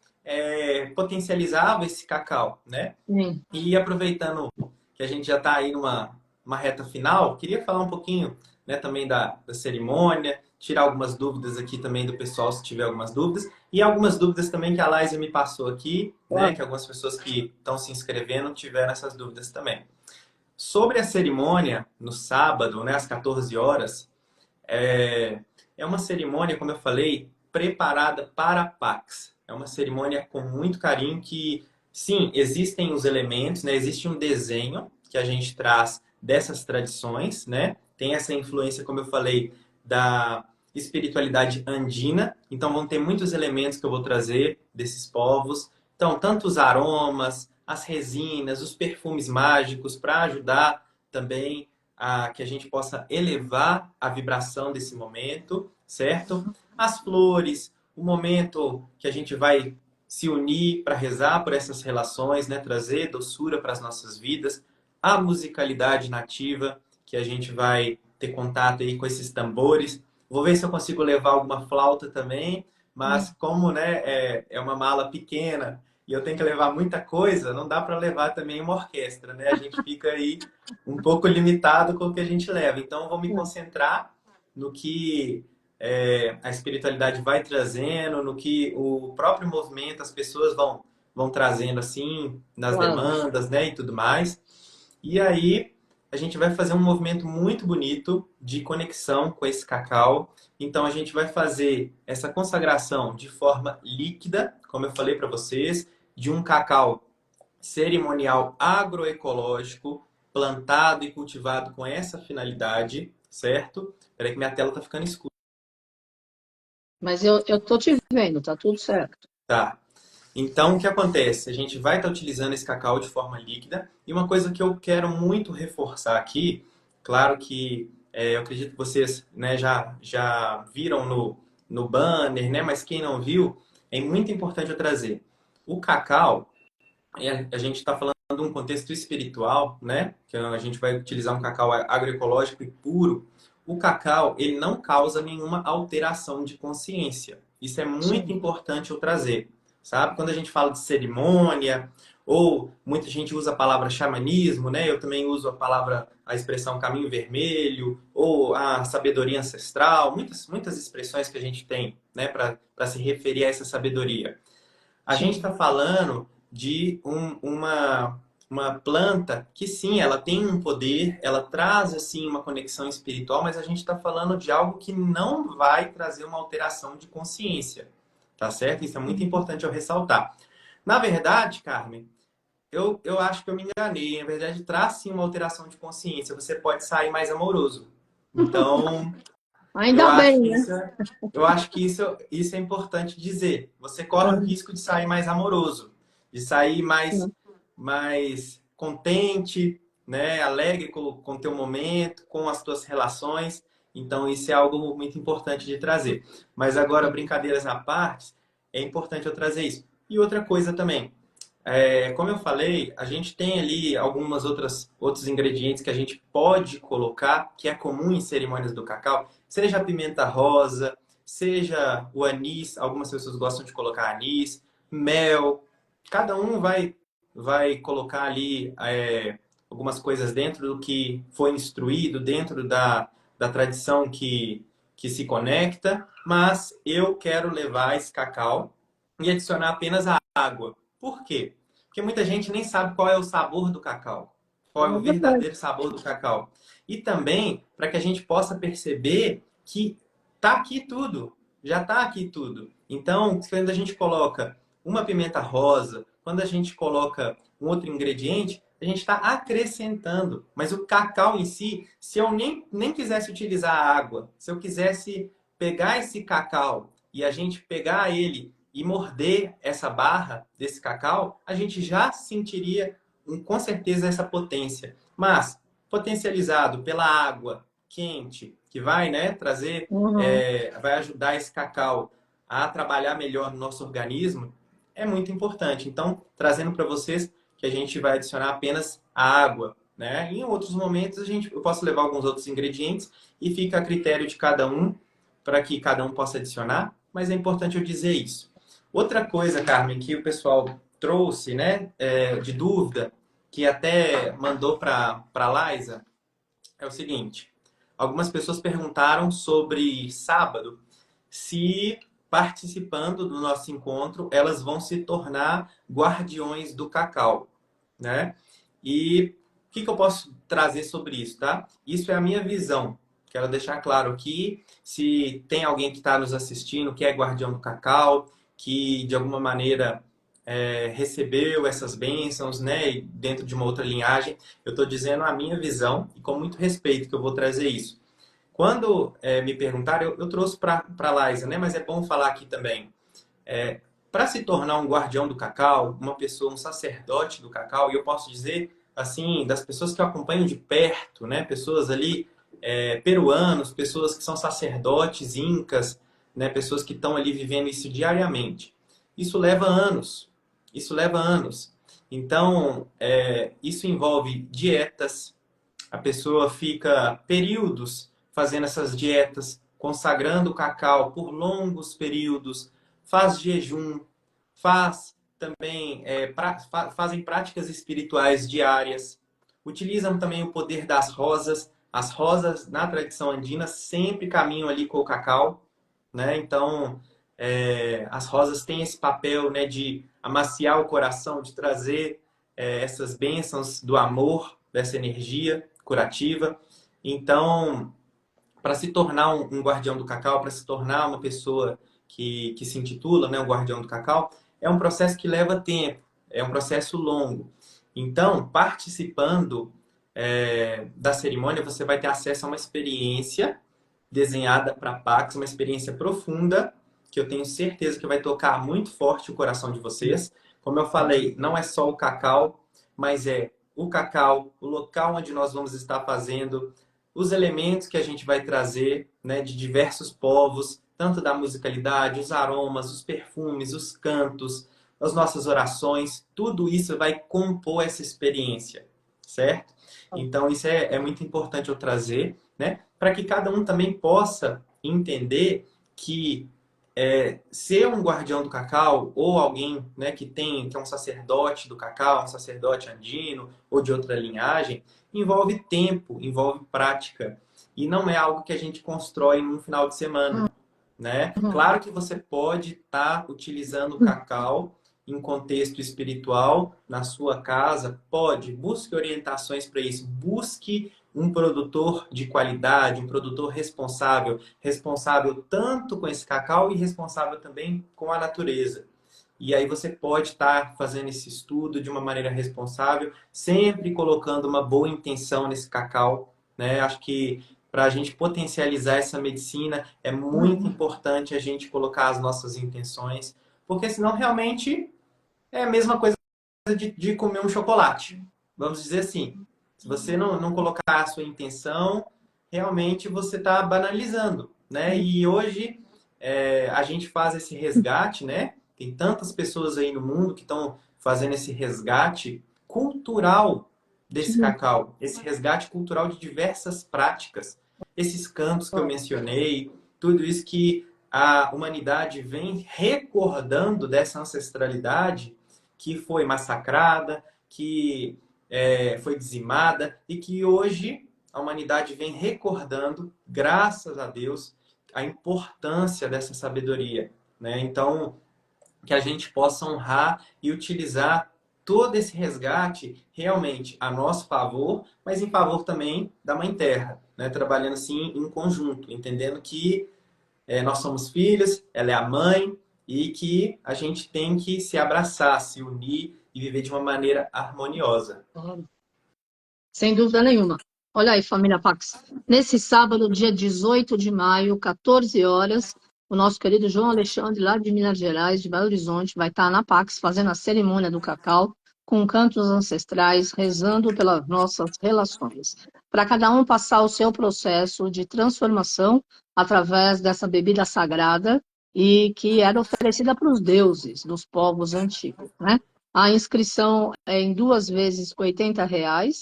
potencializava esse cacau, né? Sim. E aproveitando que a gente já está aí numa uma reta final, queria falar um pouquinho, né, também da cerimônia, tirar algumas dúvidas aqui também do pessoal, se tiver algumas dúvidas, e algumas dúvidas também que a Laísa me passou aqui, né, Claro. que algumas pessoas que estão se inscrevendo tiveram essas dúvidas também. Sobre a cerimônia, no sábado, né, às 14 horas, é uma cerimônia, como eu falei, preparada para a Pax. É uma cerimônia com muito carinho que, sim, existem os elementos, né? Existe um desenho que a gente traz dessas tradições, né? Tem essa influência, como eu falei, da espiritualidade andina. Então, vão ter muitos elementos que eu vou trazer desses povos. Então, tanto os aromas, as resinas, os perfumes mágicos, para ajudar também a que a gente possa elevar a vibração desse momento, certo? As flores, o momento que a gente vai se unir para rezar por essas relações, né? Trazer doçura para as nossas vidas, a musicalidade nativa, que a gente vai ter contato aí com esses tambores. Vou ver se eu consigo levar alguma flauta também, mas como, né, é uma mala pequena e eu tenho que levar muita coisa, não dá para levar também uma orquestra, né? A gente fica aí um pouco limitado com o que a gente leva. Então, eu vou me concentrar no que a espiritualidade vai trazendo, no que o próprio movimento, as pessoas vão trazendo assim, nas Claro. demandas, né, e tudo mais. E aí, a gente vai fazer um movimento muito bonito de conexão com esse cacau. Então, a gente vai fazer essa consagração de forma líquida, como eu falei para vocês, de um cacau cerimonial agroecológico, plantado e cultivado com essa finalidade, certo? Peraí que minha tela tá ficando escura. Mas eu tô te vendo, tá tudo certo. Tá. Então, o que acontece? A gente vai estar utilizando esse cacau de forma líquida. E uma coisa que eu quero muito reforçar aqui, claro que eu acredito que vocês, né, já viram no banner, né? Mas quem não viu, é muito importante eu trazer. O cacau, a gente está falando de um contexto espiritual, né? Que a gente vai utilizar um cacau agroecológico e puro. O cacau, ele não causa nenhuma alteração de consciência. Isso é muito Sim. importante eu trazer, sabe? Quando a gente fala de cerimônia, ou muita gente usa a palavra xamanismo, né? Eu também uso a expressão caminho vermelho, ou a sabedoria ancestral, muitas expressões que a gente tem, né, para se referir a essa sabedoria. A gente Sim. está falando de uma planta que sim, ela tem um poder, ela traz assim uma conexão espiritual, mas a gente está falando de algo que não vai trazer uma alteração de consciência, tá certo? Isso é muito importante eu ressaltar. Na verdade, Carmen, eu acho que eu me enganei. Na verdade, traz sim uma alteração de consciência. Você pode sair mais amoroso. Então, eu Ainda acho bem, que né? isso é importante dizer. Você corre o risco de sair mais amoroso, de sair mais contente, né? Alegre com o teu momento, com as tuas relações. Então, isso é algo muito importante de trazer. Mas agora, brincadeiras à parte, é importante eu trazer isso. E outra coisa também, Como eu falei, a gente tem ali algumas outros ingredientes que a gente pode colocar, que é comum em cerimônias do cacau, seja a pimenta rosa, seja o anis, algumas pessoas gostam de colocar anis, mel, cada um vai colocar ali algumas coisas dentro do que foi instruído, dentro da tradição que se conecta, mas eu quero levar esse cacau e adicionar apenas a água. Por quê? Porque muita gente nem sabe qual é o sabor do cacau, qual é É o verdade. verdadeiro sabor do cacau. E também para que a gente possa perceber que tá aqui tudo, já tá aqui tudo. Então, quando a gente coloca uma pimenta rosa, quando a gente coloca um outro ingrediente, a gente está acrescentando. Mas o cacau em si, se eu nem quisesse utilizar a água, se eu quisesse pegar esse cacau e a gente pegar ele e morder essa barra desse cacau, a gente já sentiria com certeza essa potência. Mas potencializado pela água quente, que vai, né, trazer, Uhum. vai ajudar esse cacau a trabalhar melhor no nosso organismo, é muito importante. Então, trazendo para vocês que a gente vai adicionar apenas a água, né? Em outros momentos eu posso levar alguns outros ingredientes e fica a critério de cada um para que cada um possa adicionar, mas é importante eu dizer isso. Outra coisa, Carmen, que o pessoal trouxe, né, de dúvida, que até mandou para a Liza, é o seguinte: algumas pessoas perguntaram sobre sábado, se participando do nosso encontro, elas vão se tornar guardiões do cacau, né? E o que eu posso trazer sobre isso, tá? Isso é a minha visão. Quero deixar claro aqui, se tem alguém que está nos assistindo, que é guardião do cacau, que de alguma maneira recebeu essas bênçãos, né, dentro de uma outra linhagem, eu estou dizendo a minha visão e com muito respeito que eu vou trazer isso. Quando me perguntaram, eu trouxe para a Liza, né, mas é bom falar aqui também. Para se tornar um guardião do cacau, uma pessoa, um sacerdote do cacau, e eu posso dizer, assim, das pessoas que eu acompanho de perto, né, pessoas ali peruanos, pessoas que são sacerdotes incas, né, pessoas que estão ali vivendo isso diariamente. Isso leva anos. Isso leva anos. Então, isso envolve dietas. A pessoa fica períodos fazendo essas dietas, consagrando o cacau por longos períodos, faz jejum, faz também fazem práticas espirituais diárias, utilizam também o poder das rosas. As rosas na tradição andina sempre caminham ali com o cacau, né? Então, as rosas têm esse papel, né, de amaciar o coração, de trazer essas bênçãos do amor, dessa energia curativa. Então, para se tornar um guardião do cacau, para se tornar uma pessoa que se intitula, né, um guardião do cacau, é um processo que leva tempo, é um processo longo. Então, participando da cerimônia, você vai ter acesso a uma experiência desenhada para Pax, uma experiência profunda, que eu tenho certeza que vai tocar muito forte o coração de vocês. Como eu falei, não é só o cacau, mas é o cacau, o local onde nós vamos estar fazendo, os elementos que a gente vai trazer, né, de diversos povos, tanto da musicalidade, os aromas, os perfumes, os cantos, as nossas orações, tudo isso vai compor essa experiência, certo? Então, isso é muito importante eu trazer, né, para que cada um também possa entender que ser um guardião do cacau ou alguém, né, que é um sacerdote do cacau, um sacerdote andino ou de outra linhagem, envolve tempo, envolve prática. E não é algo que a gente constrói num final de semana, né? Claro que você pode estar utilizando o cacau em contexto espiritual na sua casa, pode, busque orientações para isso, busque um produtor de qualidade, um produtor responsável, responsável tanto com esse cacau e responsável também com a natureza. E aí você pode estar fazendo esse estudo de uma maneira responsável, sempre colocando uma boa intenção nesse cacau, né? Acho que para a gente potencializar essa medicina é muito importante a gente colocar as nossas intenções, porque senão realmente é a mesma coisa de comer um chocolate. Vamos dizer assim. Se você não colocar a sua intenção, realmente você está banalizando, né? E hoje a gente faz esse resgate, né? Tem tantas pessoas aí no mundo que estão fazendo esse resgate cultural desse Sim. cacau, esse resgate cultural de diversas práticas, esses cantos que eu mencionei, tudo isso que a humanidade vem recordando dessa ancestralidade que foi massacrada, que foi dizimada e que hoje a humanidade vem recordando, graças a Deus, a importância dessa sabedoria, né? Então, que a gente possa honrar e utilizar todo esse resgate realmente a nosso favor, mas em favor também da Mãe Terra, né? Trabalhando assim em conjunto, entendendo que nós somos filhos, ela é a mãe e que a gente tem que se abraçar, se unir e viver de uma maneira harmoniosa. Sem dúvida nenhuma. Olha aí, família Pax. Nesse sábado, dia 18 de maio, 14 horas, o nosso querido João Alexandre, lá de Minas Gerais, de Belo Horizonte, vai estar na Pax fazendo a cerimônia do cacau, com cantos ancestrais, rezando pelas nossas relações. Para cada um passar o seu processo de transformação através dessa bebida sagrada e que era oferecida para os deuses dos povos antigos, né? A inscrição é em 2 vezes R$ 80.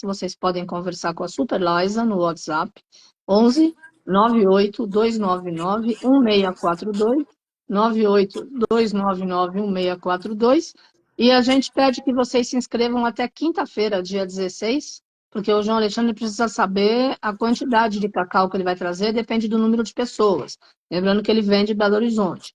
Vocês podem conversar com a Super Liza no WhatsApp 11 98 299 1642 98 299 1642 e a gente pede que vocês se inscrevam até quinta-feira, dia 16, porque o João Alexandre precisa saber a quantidade de cacau que ele vai trazer, depende do número de pessoas. Lembrando que ele vem de Belo Horizonte.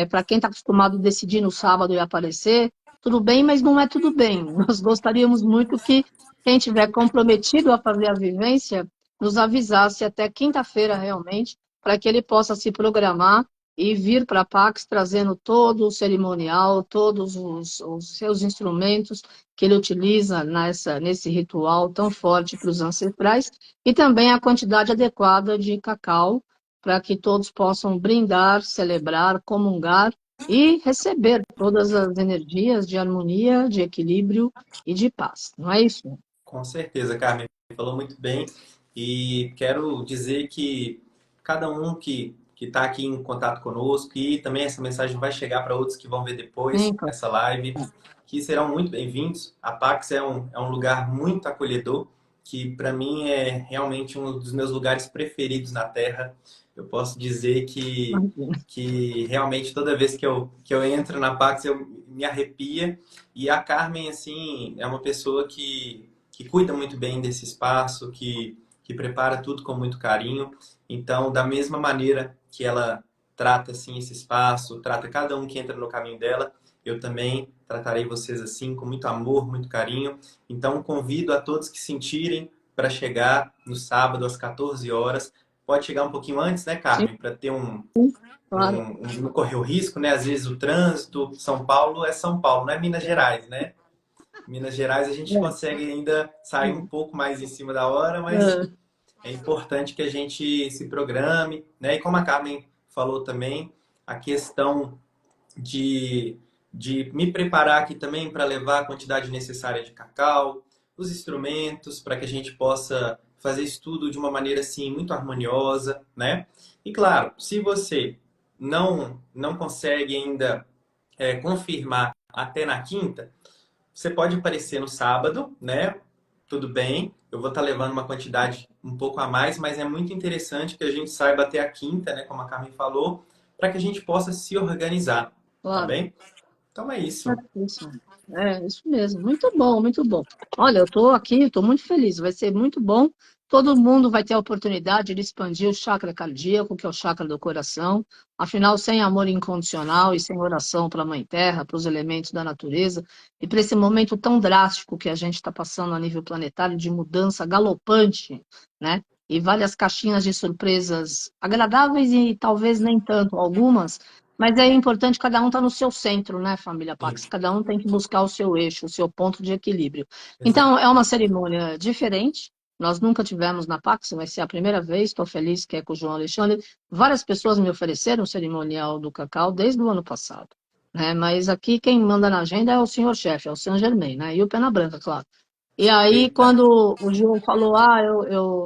Para quem está acostumado a decidir no sábado e aparecer, tudo bem, mas não é tudo bem. Nós gostaríamos muito que quem tiver comprometido a fazer a vivência nos avisasse até quinta-feira realmente, para que ele possa se programar e vir para a Pax trazendo todo o cerimonial, todos os seus instrumentos que ele utiliza nesse ritual tão forte para os ancestrais, e também a quantidade adequada de cacau, para que todos possam brindar, celebrar, comungar e receber todas as energias de harmonia, de equilíbrio e de paz. Não é isso? Com certeza, Carmen, falou muito bem. E quero dizer que cada um que está aqui em contato conosco, e também essa mensagem vai chegar para outros que vão ver depois Sim, claro. essa live, que serão muito bem-vindos. A Pax é um lugar muito acolhedor, que para mim é realmente um dos meus lugares preferidos na Terra. Eu posso dizer Imagina. que realmente toda vez que eu entro na Pax eu me arrepia. E a Carmen, assim, é uma pessoa que cuida muito bem desse espaço, que prepara tudo com muito carinho. Então, da mesma maneira que ela trata assim esse espaço, trata cada um que entra no caminho dela, eu também tratarei vocês assim com muito amor, muito carinho. Então, convido a todos que sentirem para chegar no sábado às 14 horas. Pode chegar um pouquinho antes, né, Sim, Carmen, para ter claro. não correr o risco, né? Às vezes o trânsito, São Paulo é São Paulo, não é Minas Gerais, né? Minas Gerais a gente É, consegue ainda sair um pouco mais em cima da hora, mas é, é importante que a gente se programe, né? E como a Carmen falou também, a questão de, de me preparar aqui também para levar a quantidade necessária de cacau, os instrumentos, para que a gente possa fazer isso tudo de uma maneira assim muito harmoniosa, né? E claro, se você não consegue ainda confirmar até na quinta, você pode aparecer no sábado, né? Tudo bem, eu vou estar levando uma quantidade um pouco a mais, mas é muito interessante que a gente saiba até a quinta, né? Como a Carmen falou, para que a gente possa se organizar, tá claro. bem? Então é isso. Isso mesmo. Muito bom, muito bom. Olha, eu estou aqui, estou muito feliz, vai ser muito bom. Todo mundo vai ter a oportunidade de expandir o chakra cardíaco, que é o chakra do coração. Afinal, sem amor incondicional e sem oração para a Mãe Terra, para os elementos da natureza, e para esse momento tão drástico que a gente está passando a nível planetário de mudança galopante, né? E várias caixinhas de surpresas agradáveis e talvez nem tanto, algumas, mas é importante cada um estar no seu centro, né, família Pax? Sim, Cada um tem que buscar o seu eixo, o seu ponto de equilíbrio. exato. Então, é uma cerimônia diferente. Nós nunca tivemos na Pax, vai ser a primeira vez. Estou feliz que é com o João Alexandre. Várias pessoas me ofereceram o cerimonial do cacau desde o ano passado, né? Mas aqui quem manda na agenda é o senhor chefe, é o Saint Germain, né? E o Pena Branca, claro. E aí, Verdade. quando o João falou,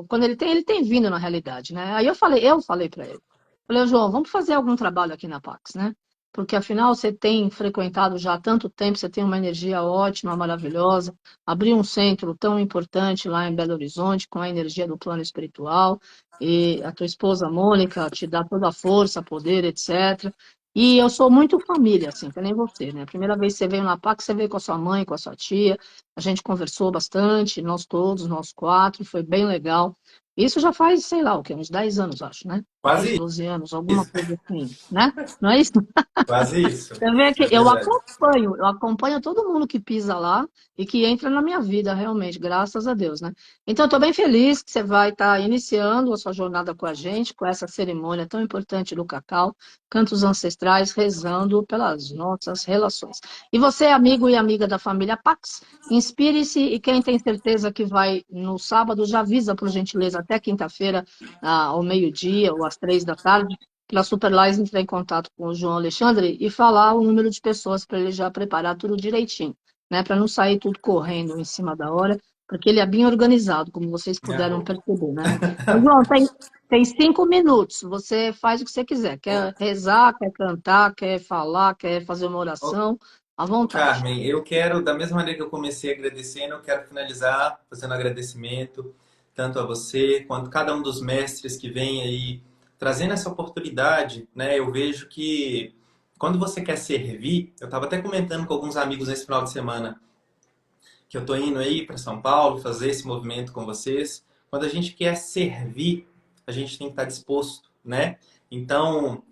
quando ele tem vindo na realidade, né? Aí eu falei para ele. Falei, João, vamos fazer algum trabalho aqui na Pax, né? porque afinal você tem frequentado já há tanto tempo, você tem uma energia ótima, maravilhosa, abriu um centro tão importante lá em Belo Horizonte, com a energia do plano espiritual, e a tua esposa Mônica te dá toda a força, poder, etc. E eu sou muito família, assim, que nem você, né? A primeira vez que você veio na PAC, você veio com a sua mãe, com a sua tia, a gente conversou bastante, nós todos, nós quatro, foi bem legal. Isso já faz, sei lá, o quê? Uns 10 anos, acho, né? 10, Quase 12 anos, alguma isso. coisa assim, né? Não é isso? Quase isso. Você vê que É verdade. eu acompanho todo mundo que pisa lá e que entra na minha vida, realmente, graças a Deus, né? Então, eu estou bem feliz que você vai estar iniciando a sua jornada com a gente, com essa cerimônia tão importante do cacau, cantos ancestrais, rezando pelas nossas relações. E você, amigo e amiga da família Pax, inspire-se e quem tem certeza que vai no sábado, já avisa, por gentileza, até quinta-feira, ao meio-dia ou às 3 da tarde, para a Superlais entrar em contato com o João Alexandre e falar o número de pessoas para ele já preparar tudo direitinho, né? Para não sair tudo correndo em cima da hora, porque ele é bem organizado, como vocês puderam Arro. perceber, né? Ô, João, tem 5 minutos, você faz o que você quiser. Quer rezar, quer cantar, quer falar, quer fazer uma Ô, oração, à vontade. Carmen, eu quero, da mesma maneira que eu comecei agradecendo, eu quero finalizar fazendo agradecimento tanto a você quanto cada um dos mestres que vem aí trazendo essa oportunidade, né? Eu vejo que quando você quer servir, eu estava até comentando com alguns amigos nesse final de semana que eu estou indo aí para São Paulo fazer esse movimento com vocês. Quando a gente quer servir, a gente tem que estar disposto, né? Então,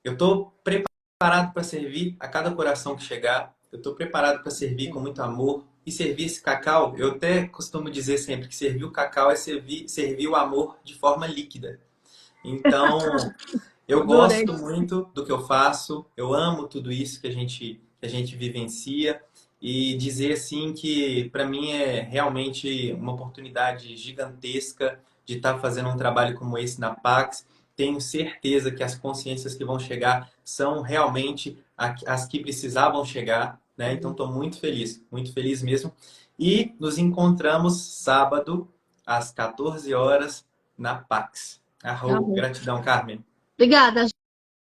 eu estou preparado para servir a cada coração que chegar. Eu estou preparado para servir com muito amor. E servir esse cacau, eu até costumo dizer sempre que servir o cacau é servir o amor de forma líquida. Então, eu Adorei. gosto muito do que eu faço, eu amo tudo isso que a gente vivencia e dizer assim que para mim é realmente uma oportunidade gigantesca de estar fazendo um trabalho como esse na Pax. Tenho certeza que as consciências que vão chegar são realmente as que precisavam chegar, né? Então estou muito feliz mesmo. E nos encontramos sábado às 14 horas na Pax. Tá Arro, bom. gratidão, Carmen. Obrigada,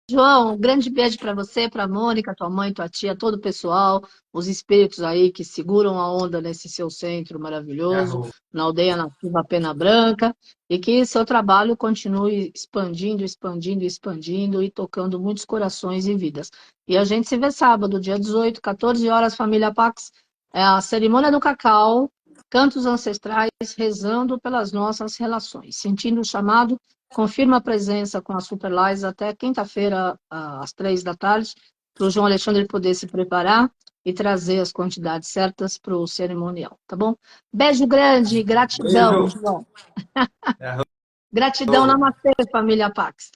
João, um grande beijo para você, para a Mônica, tua mãe, tua tia, todo o pessoal, os espíritos aí que seguram a onda nesse seu centro maravilhoso, Arro. na aldeia nativa Pena Branca, e que seu trabalho continue expandindo, expandindo, expandindo e tocando muitos corações e vidas. E a gente se vê sábado, dia 18, 14 horas, família Pax, é a cerimônia do cacau, cantos ancestrais, rezando pelas nossas relações, sentindo o chamado. Confirma a presença com a Superlais até quinta-feira, às 3 da tarde, para o João Alexandre poder se preparar e trazer as quantidades certas para o cerimonial, tá bom? Beijo grande, gratidão, Beijo. João. Arro. Gratidão, namastê, família Pax.